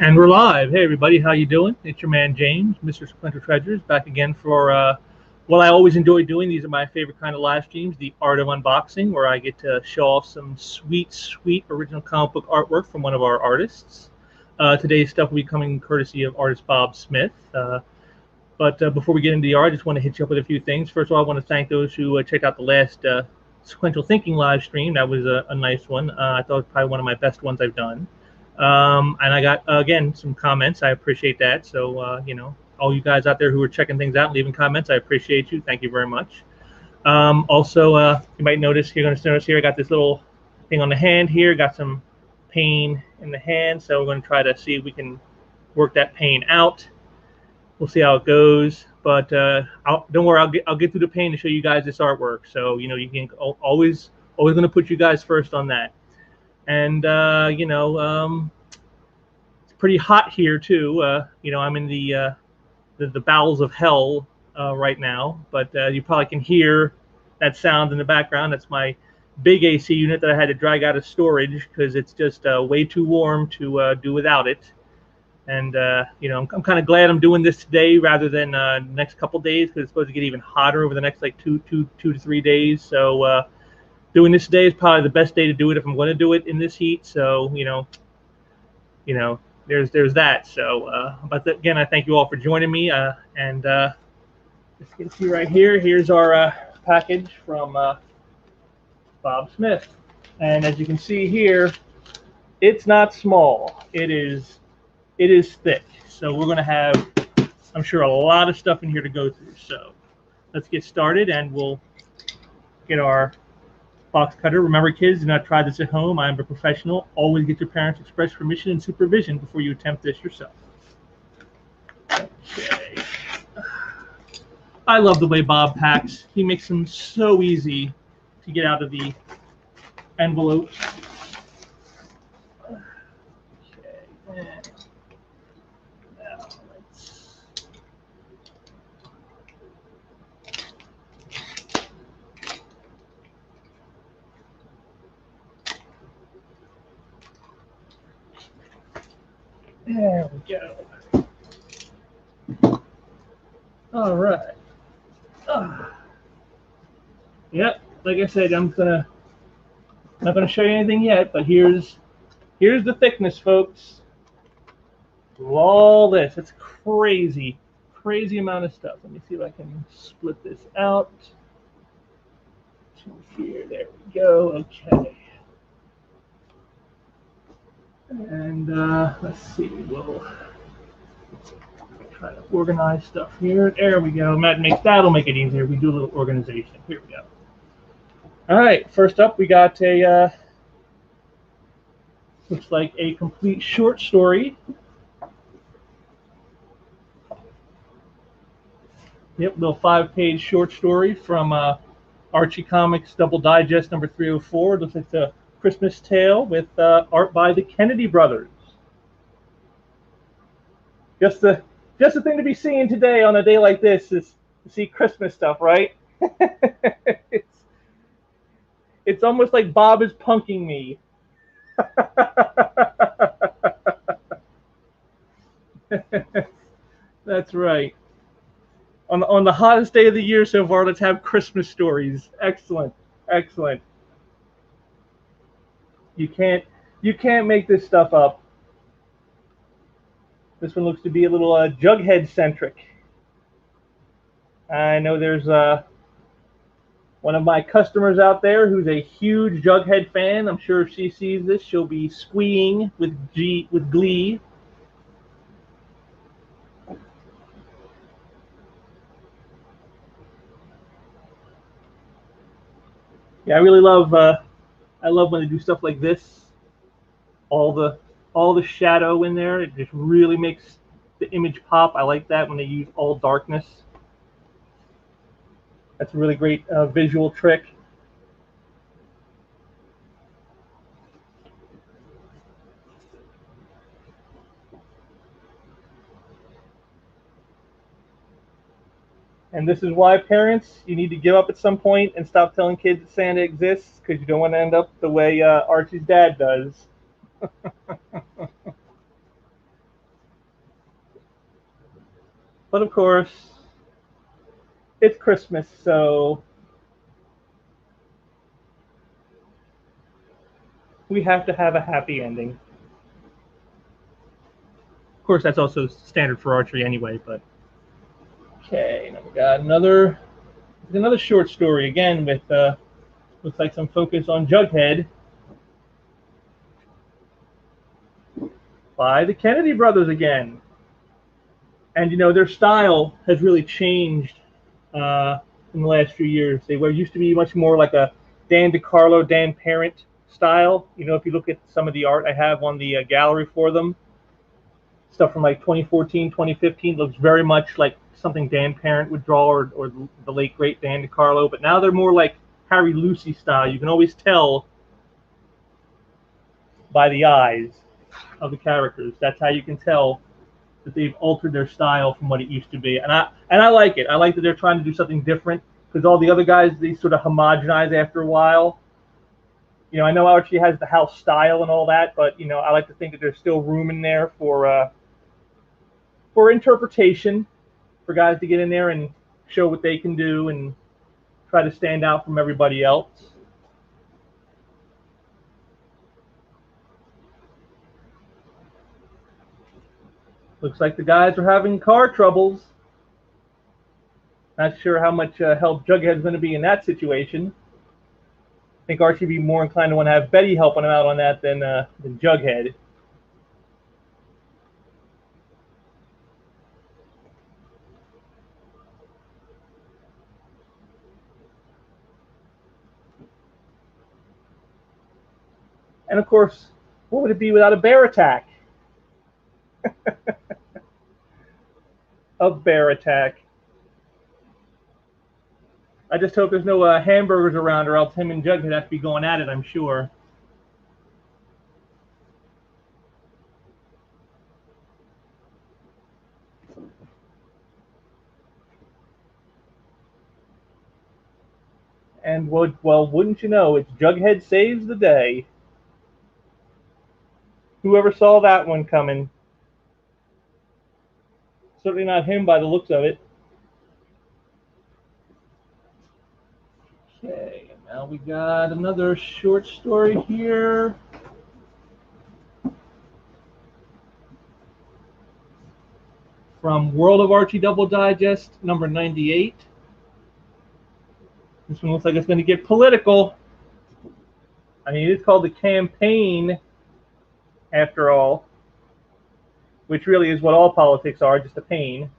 And we're live. Hey everybody, how you doing? It's your man James, Mr. Splinter Treasures, back again for what I always enjoy doing. These are my favorite kind of live streams, the art of unboxing, where I get to show off some sweet, sweet original comic book artwork from one of our artists. Today's stuff will be coming courtesy of artist Bob Smith. But before we get into the art, I just want to hit you up with a few things. First of all, I want to thank those who checked out the last Sequential Thinking live stream. That was a nice one. I thought it was probably one of my best ones I've done. And I got, again, some comments. I appreciate that. So, all you guys out there who are checking things out and leaving comments, I appreciate you. Thank you very much. Also, you might notice, you're going to notice here, I got this little thing on the hand here, got some pain in the hand. So we're going to try to see if we can work that pain out. We'll see how it goes. But don't worry, I'll get through the pain to show you guys this artwork. So, you can always going to put you guys first on that. And, it's pretty hot here, too. I'm in the bowels of hell right now. But you probably can hear that sound in the background. That's my big AC unit that I had to drag out of storage because it's just way too warm to do without it. And, I'm kind of glad I'm doing this today rather than next couple days because it's supposed to get even hotter over the next, like, two to 3 days. So, doing this today is probably the best day to do it if I'm going to do it in this heat. So, there's that. So, but again, I thank you all for joining me. And as you can see right here, here's our package from Bob Smith. And as you can see here, it's not small. It is thick. So we're going to have, I'm sure, a lot of stuff in here to go through. So let's get started, and we'll get our box cutter. Remember, kids, do not try this at home. I am a professional. Always get your parents' express permission and supervision before you attempt this yourself. Okay. I love the way Bob packs. He makes them so easy to get out of the envelopes. Okay. Now let's... There we go. All right. Yep. Like I said, I'm not gonna show you anything yet, but here's the thickness, folks. All this. It's crazy amount of stuff. Let me see if I can split this out to here. There we go. Okay. And let's see, we'll try to organize stuff here. There we go. That'll make it easier. We do a little organization. Here we go. All right. First up, we got a looks like a complete short story. Yep, little 5-page short story from Archie Comics Double Digest number 304. It looks like the Christmas Tale with art by the Kennedy brothers. Just the thing to be seeing today on a day like this is to see Christmas stuff, right? It's almost like Bob is punking me. That's right. On the hottest day of the year so far, let's have Christmas stories. Excellent. You can't make this stuff up. This one looks to be a little Jughead centric. I know there's one of my customers out there who's a huge Jughead fan. I'm sure if she sees this, she'll be squeeing with glee. Yeah, I really love. I love when they do stuff like this. All the shadow in there, it just really makes the image pop. I like that when they use all darkness. That's a really great visual trick. And this is why, parents, you need to give up at some point and stop telling kids that Santa exists, because you don't want to end up the way Archie's dad does. But of course, it's Christmas, so we have to have a happy ending. Of course, that's also standard for Archie anyway, but okay, now we got another short story again with looks like some focus on Jughead by the Kennedy brothers again. And their style has really changed in the last few years. They were used to be much more like a Dan DeCarlo, Dan Parent style. If you look at some of the art I have on the gallery for them, stuff from like 2014, 2015 looks very much like something Dan Parent would draw, or the late great Dan DeCarlo. But now they're more like Harry Lucy style. You can always tell by the eyes of the characters. That's how you can tell that they've altered their style from what it used to be, and I like it. I like that they're trying to do something different, because all the other guys, they sort of homogenize after a while. I know Archie has the house style and all that, but I like to think that there's still room in there for interpretation, for guys to get in there and show what they can do and try to stand out from everybody else. Looks like the guys are having car troubles. Not sure how much help Jughead's going to be in that situation. I think Archie would be more inclined to want to have Betty helping him out on that than Jughead. And of course, what would it be without a bear attack? A bear attack. I just hope there's no hamburgers around, or else him and Jughead have to be going at it, I'm sure. And well, wouldn't you know, it's Jughead saves the day. Whoever saw that one coming? Certainly not him by the looks of it. Okay, now we got another short story here. From World of Archie Double Digest, number 98. This one looks like it's going to get political. I mean, it's called The Campaign, after all, which really is what all politics are, just a pain.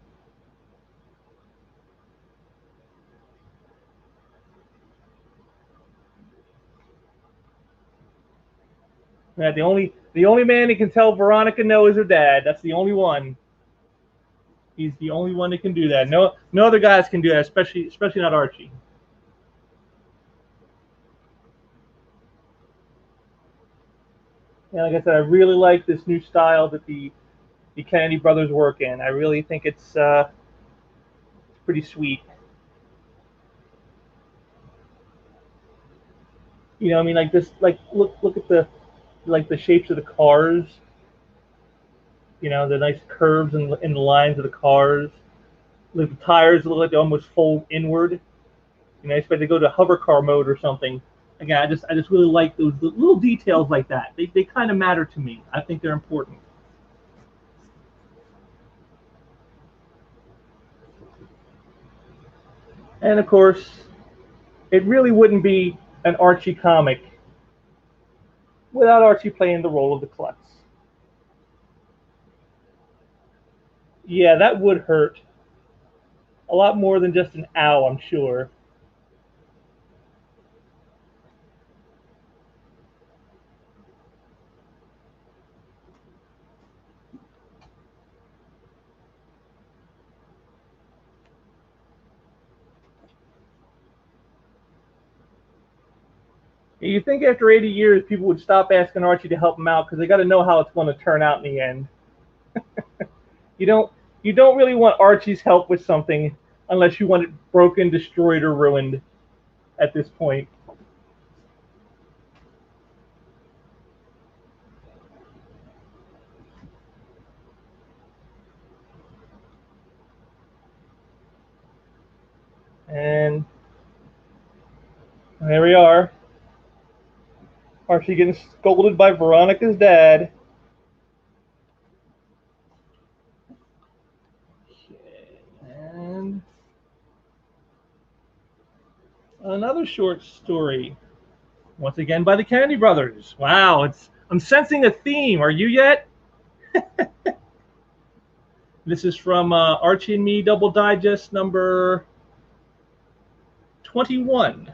Yeah, the only man that can tell Veronica no is her dad. That's the only one. He's the only one that can do that. No other guys can do that, especially not Archie. And like I said, I really like this new style that the Kennedy brothers work in. I really think it's pretty sweet. I mean, like this, like look at the shapes of the cars. The nice curves in the lines of the cars. The tires look like they almost fold inward. I expect to go to hover car mode or something. Again, I just really like those little details like that. They kind of matter to me. I think they're important. And of course, it really wouldn't be an Archie comic without Archie playing the role of the klutz. Yeah, that would hurt a lot more than just an ow, I'm sure. You think after 80 years, people would stop asking Archie to help them out because they got to know how it's going to turn out in the end. You don't you don't really want Archie's help with something unless you want it broken, destroyed, or ruined at this point. There we are. Archie getting scolded by Veronica's dad. Okay, and another short story. Once again by the Kennedy brothers. Wow, I'm sensing a theme. Are you yet? This is from Archie and Me Double Digest number 21.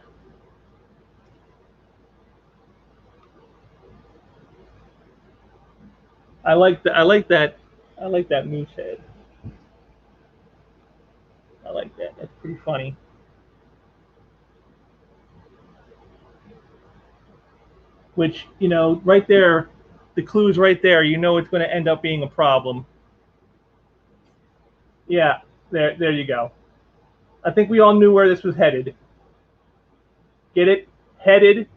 I like that. I like that. I like that moose head. I like that. That's pretty funny. Which, you know, right there, the clue's right there. You know it's going to end up being a problem. Yeah, there you go. I think we all knew where this was headed. Get it? Headed.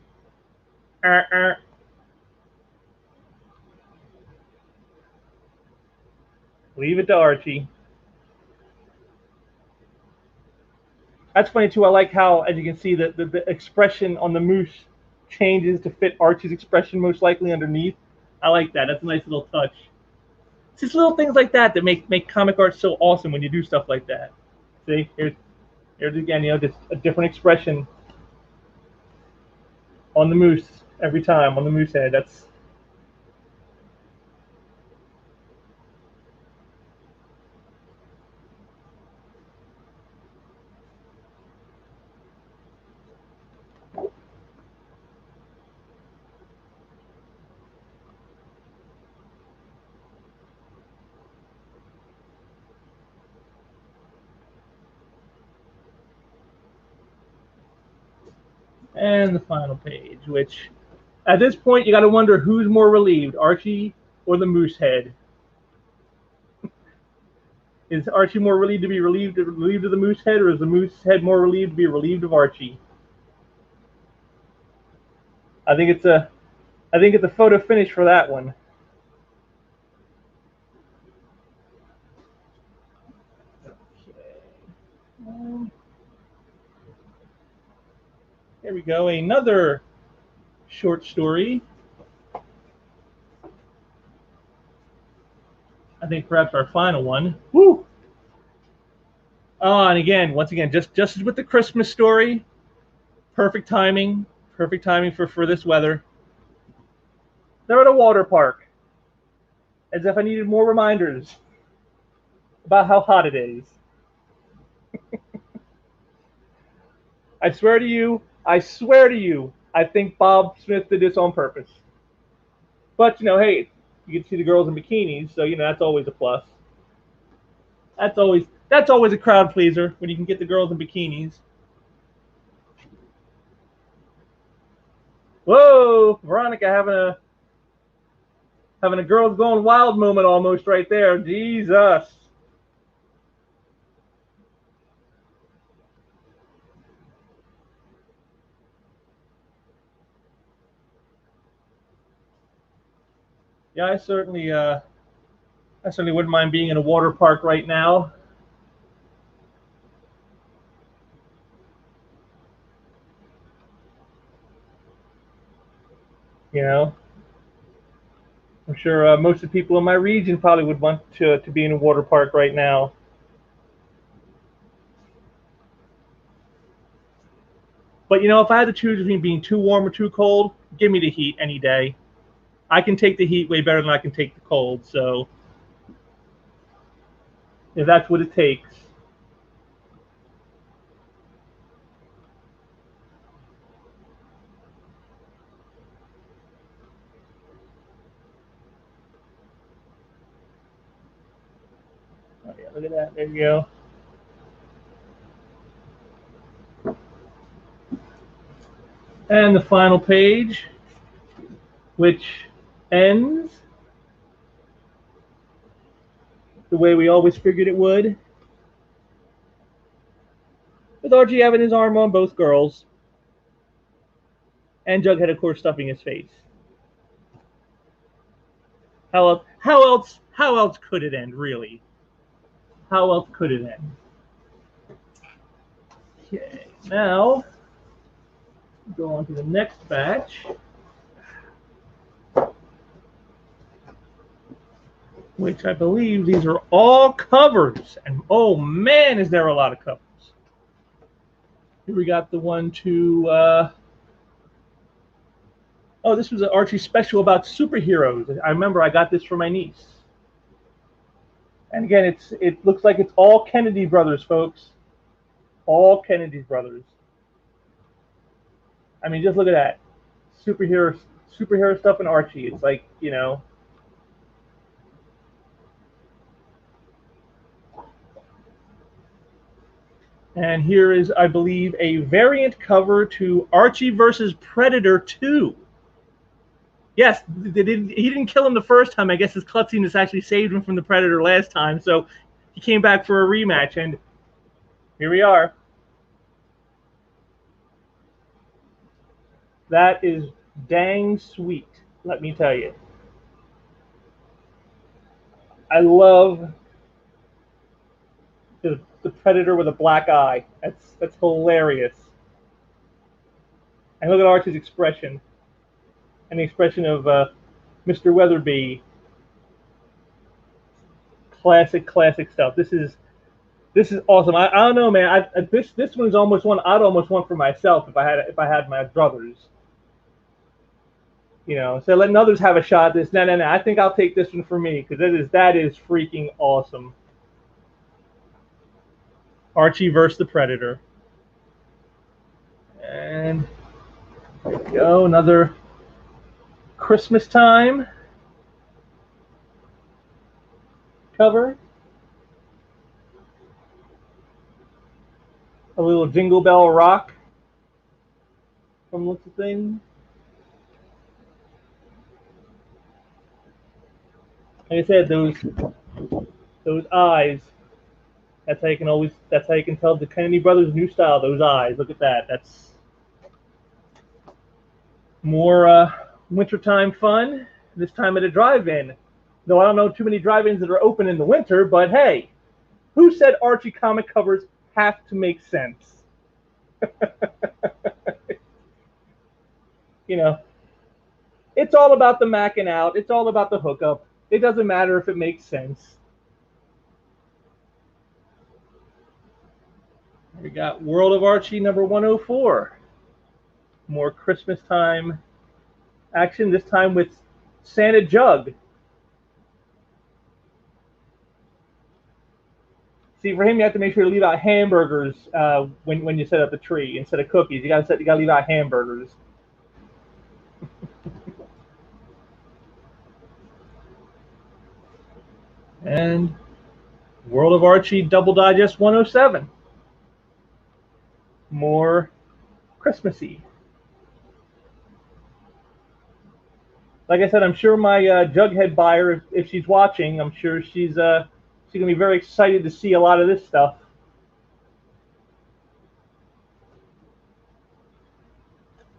Leave it to Archie. That's funny too. I like how, as you can see, the expression on the moose changes to fit Archie's expression most likely underneath. I like that. That's a nice little touch. It's just little things like that that make comic art so awesome when you do stuff like that. See, here's again, you know, just a different expression on the moose every time on the moose head. That's and the final page, which at this point you got to wonder who's more relieved, Archie or the moose head. Is Archie more relieved to be relieved of the moose head, or is the moose head more relieved to be relieved of Archie? I think it's a photo finish for that one. Okay. There we go. Another short story. I think perhaps our final one. Woo! Oh, and again, once again, just as with the Christmas story, perfect timing for this weather. They're at a water park, as if I needed more reminders about how hot it is. I swear to you, I think Bob Smith did this on purpose. But, you know, hey, you can see the girls in bikinis, so, you know, that's always a plus. That's always a crowd pleaser when you can get the girls in bikinis. Whoa, Veronica having a girls going wild moment almost right there. Jesus. Yeah, I certainly wouldn't mind being in a water park right now. You know, I'm sure most of the people in my region probably would want to be in a water park right now. But, you know, if I had to choose between being too warm or too cold, give me the heat any day. I can take the heat way better than I can take the cold. So, if that's what it takes. Oh, yeah, look at that. There you go. And the final page, which ends the way we always figured it would, with Archie having his arm on both girls, and Jughead, of course, stuffing his face. How else could it end, really? How else could it end? Okay, now Go on to the next batch, which I believe these are all covers. And oh man, is there a lot of covers. Here we got the one to, oh, this was an Archie special about superheroes. I remember I got this for my niece. And again, it looks like it's all Kennedy brothers, folks. All Kennedy brothers. I mean, just look at that. Superhero stuff in Archie. It's like, you know. And here is, I believe, a variant cover to Archie versus Predator 2. Yes, he didn't kill him the first time. I guess his klutziness actually saved him from the Predator last time. So he came back for a rematch, and here we are. That is dang sweet, let me tell you. I love the Predator with a black eye. That's hilarious. And look at Archie's expression. And the expression of Mr. Weatherby. Classic stuff. This is awesome. I don't know, man. This one's almost one I'd almost want for myself if I had my brothers. You know, so letting others have a shot at this. No. I think I'll take this one for me because that is freaking awesome. Archie versus the Predator. And there we go, another Christmas time cover. A little Jingle Bell Rock from looks of things. Like I said, those eyes. That's how you can tell the Kennedy brothers' new style. Those eyes. Look at that. That's more wintertime fun. This time at a drive-in. Though I don't know too many drive-ins that are open in the winter, but hey, who said Archie comic covers have to make sense? You know, it's all about the macking out. It's all about the hookup. It doesn't matter if it makes sense. We got World of Archie number 104. More Christmas time action, this time with Santa Jug. See, for him, you have to make sure to leave out hamburgers when you set up the tree instead of cookies. You gotta leave out hamburgers. And World of Archie Double Digest 107. More Christmassy. Like I said, I'm sure my Jughead buyer, if she's watching, I'm sure she's gonna be very excited to see a lot of this stuff.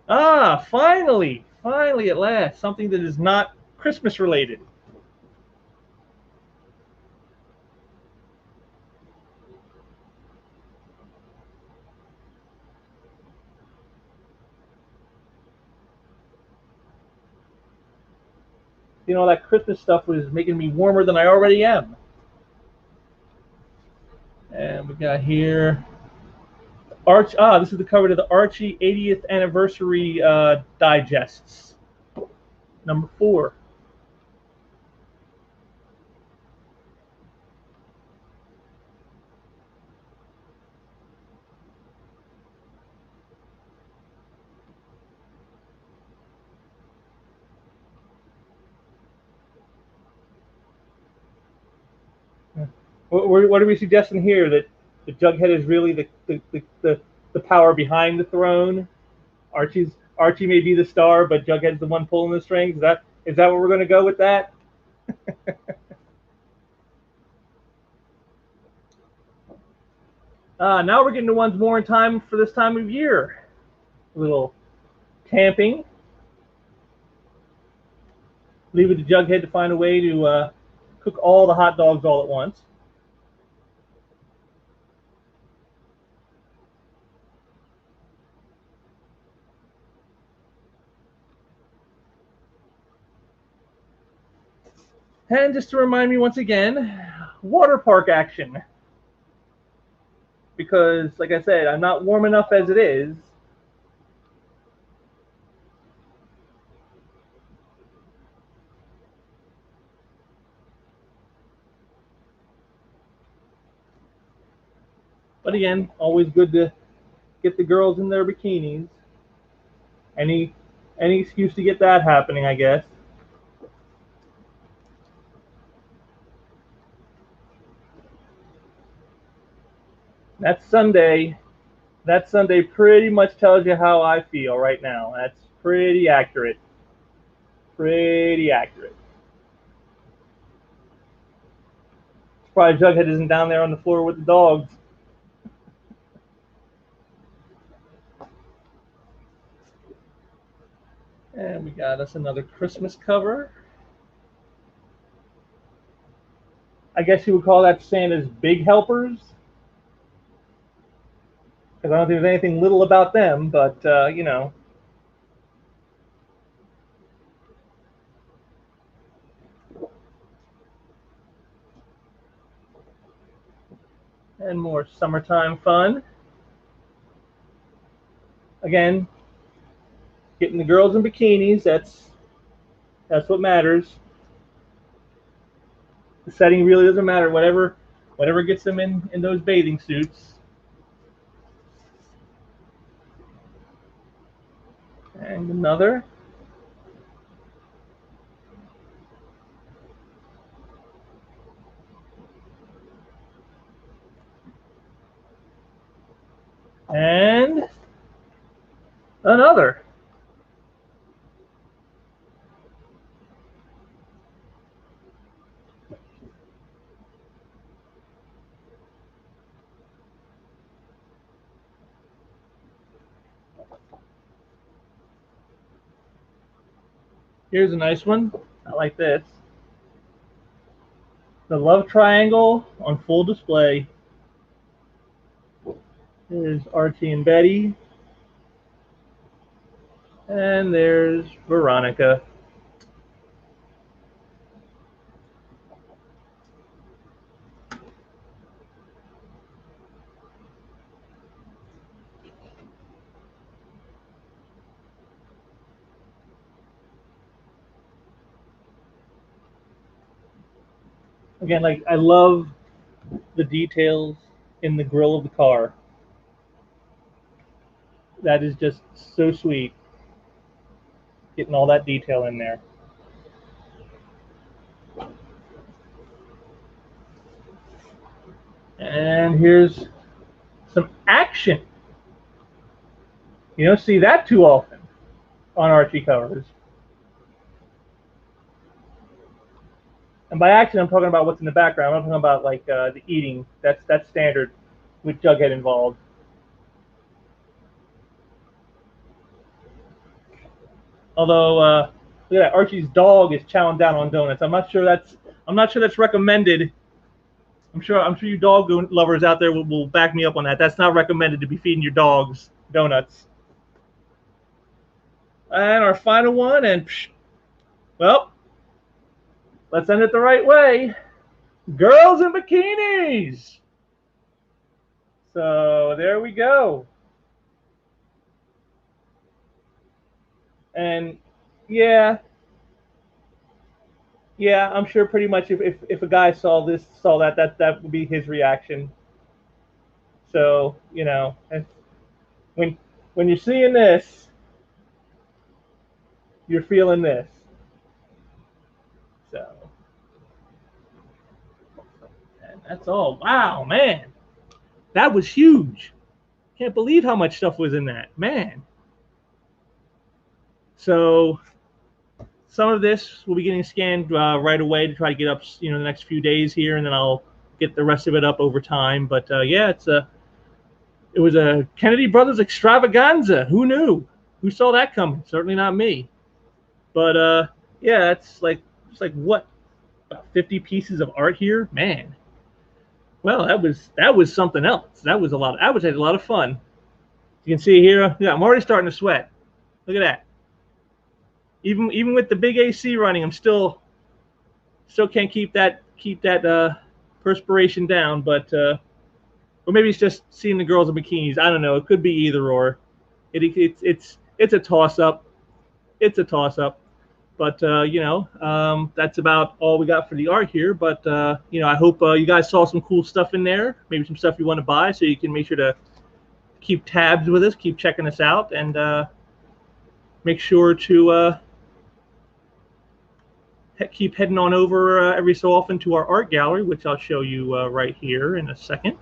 Ah, finally at last, something that is not Christmas related. You know, that Christmas stuff was making me warmer than I already am. And we got here this is the cover to the Archie 80th anniversary digests, number 4. What are we suggesting here? That the Jughead is really the power behind the throne? Archie may be the star, but Jughead's the one pulling the strings. Is that what we're going to go with that? Now we're getting the ones more in time for this time of year. A little camping. Leave it to Jughead to find a way to cook all the hot dogs all at once. And just to remind me once again, water park action. Because, like I said, I'm not warm enough as it is. But again, always good to get the girls in their bikinis. Any excuse to get that happening, I guess. That Sunday pretty much tells you how I feel right now. That's pretty accurate. Pretty accurate. Probably Jughead isn't down there on the floor with the dogs. And we got us another Christmas cover. I guess you would call that Santa's big helpers. Because I don't think there's anything little about them, but, you know. And more summertime fun. Again, getting the girls in bikinis, that's what matters. The setting really doesn't matter. Whatever gets them in those bathing suits. And another. And another. Here's a nice one. I like this. The love triangle on full display. There's Archie and Betty. And there's Veronica. Again, like, I love the details in the grill of the car. That is just so sweet. Getting all that detail in there. And here's some action. You don't see that too often on Archie covers. And by action, I'm talking about what's in the background. I'm not talking about like the eating. That's standard with Jughead involved. Although, look at that, Archie's dog is chowing down on donuts. I'm not sure that's recommended. I'm sure you dog lovers out there will back me up on that. That's not recommended to be feeding your dogs donuts. And our final one, and well, let's end it the right way. Girls in bikinis. So there we go. And yeah, I'm sure pretty much if a guy saw that would be his reaction. So, you know, when you're seeing this, you're feeling this. So, and that's all. Wow, man, that was huge. Can't believe how much stuff was in that, man. So some of this will be getting scanned right away to try to get up, the next few days here, and then I'll get the rest of it up over time. But yeah, it was a Kennedy Brothers extravaganza. Who knew? Who saw that coming? Certainly not me. But yeah, it's like what, about 50 pieces of art here, man. Well, that was something else. That was a lot. That was a lot of fun. You can see here. Yeah, I'm already starting to sweat. Look at that. Even with the big AC running, I'm still still can't keep that perspiration down, but or maybe it's just seeing the girls in bikinis. I don't know. It could be either or. It's a toss up. It's a toss up. But that's about all we got for the art here. But I hope you guys saw some cool stuff in there. Maybe some stuff you want to buy, so you can make sure to keep tabs with us, keep checking us out, and make sure to keep heading on over every so often to our art gallery, which I'll show you right here in a second.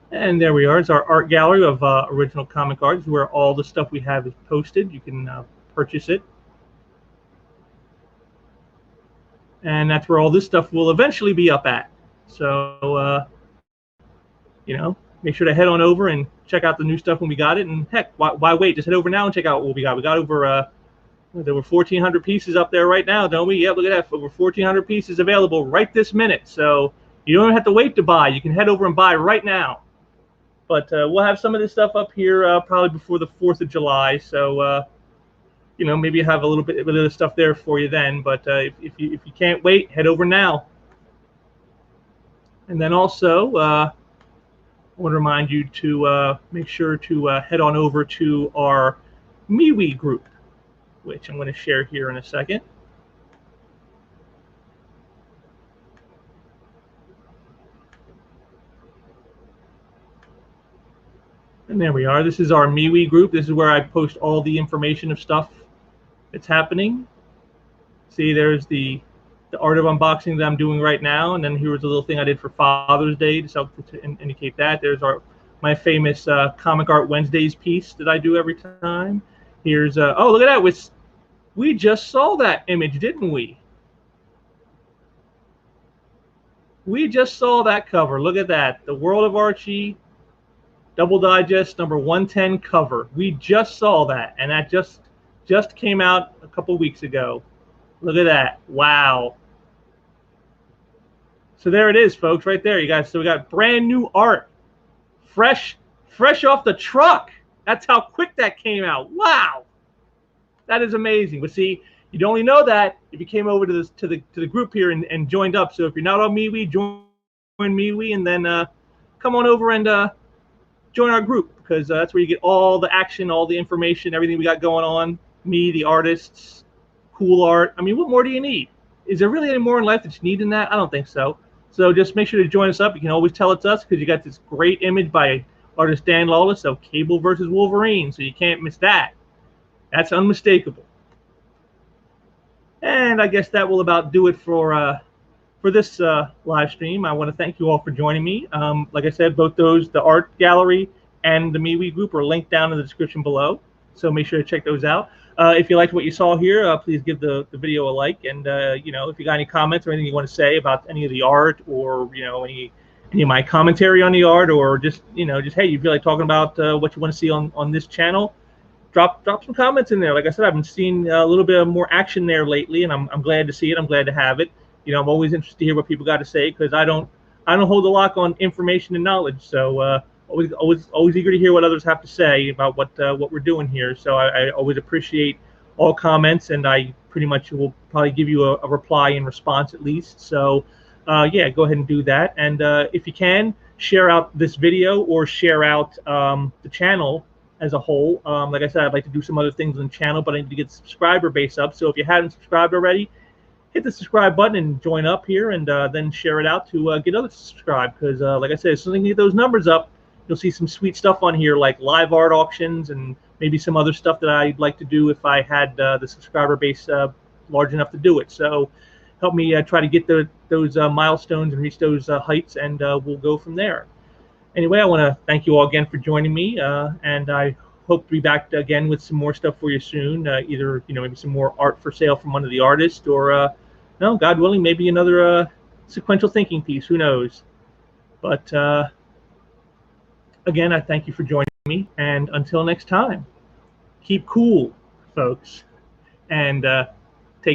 And there we are. It's our art gallery of original comic art, where all the stuff we have is posted. You can purchase it. And that's where all this stuff will eventually be up at. So, make sure to head on over and check out the new stuff when we got it. And heck, why wait? Just head over now and check out what we got. We got over, there were 1,400 pieces up there right now, don't we? Yeah, look at that. Over 1,400 pieces available right this minute. So you don't have to wait to buy. You can head over and buy right now. But we'll have some of this stuff up here probably before the 4th of July. So, maybe have a little bit of other stuff there for you then. But if you can't wait, head over now. And then also, I want to remind you to make sure to head on over to our MeWe group, which I'm going to share here in a second. And there we are. This is our MeWe group. This is where I post all the information of stuff that's happening. See, there's the art of unboxing that I'm doing right now, and then here was a little thing I did for Father's Day to indicate that. There's my famous Comic Art Wednesdays piece that I do every time. Here's oh, look at that! We just saw that image, didn't we? We just saw that cover. Look at that. The World of Archie Double Digest number 110 cover. We just saw that, and that just came out a couple weeks ago. Look at that. Wow. So there it is, folks, right there, you guys. So we got brand new art, fresh off the truck. That's how quick that came out. Wow. That is amazing. But see, you'd only know that if you came over to the group here and joined up. So if you're not on MeWe, join MeWe, and then come on over and join our group, because that's where you get all the action, all the information, everything we got going on. Me, the artists, cool art. I mean, what more do you need? Is there really any more in life that you need than that? I don't think so. So just make sure to join us up. You can always tell it's us, because you got this great image by artist Dan Lawless of Cable versus Wolverine, so you can't miss that. That's unmistakable. And I guess that will about do it for this live stream. I want to thank you all for joining me. Like I said, both those, the art gallery and the MeWe group, are linked down in the description below. So make sure to check those out. If you liked what you saw here, please give the video a like. And if you got any comments or anything you want to say about any of the art, or any of my commentary on the art, or just hey, you feel like talking about what you want to see on this channel, drop some comments in there. Like I said, I've been seeing a little bit more action there lately, and I'm glad to see it. I'm glad to have it. I'm always interested to hear what people got to say, because I don't hold the lock on information and knowledge. So always eager to hear what others have to say about what we're doing here. So I always appreciate all comments, and I pretty much will probably give you a reply in response at least. So yeah, go ahead and do that. And if you can, share out this video, or share out the channel as a whole. Like I said, I'd like to do some other things on the channel, but I need to get the subscriber base up. So if you haven't subscribed already, hit the subscribe button and join up here, and then share it out to get others to subscribe, because like I said, as soon as you get those numbers up, you'll see some sweet stuff on here, like live art auctions and maybe some other stuff that I'd like to do if I had the subscriber base large enough to do it. So help me try to get those milestones and reach those heights, and we'll go from there. Anyway, I want to thank you all again for joining me, and I hope to be back again with some more stuff for you soon. Either maybe some more art for sale from one of the artists, or no, God willing, maybe another sequential thinking piece. Who knows? But again, I thank you for joining me, and until next time, keep cool, folks, and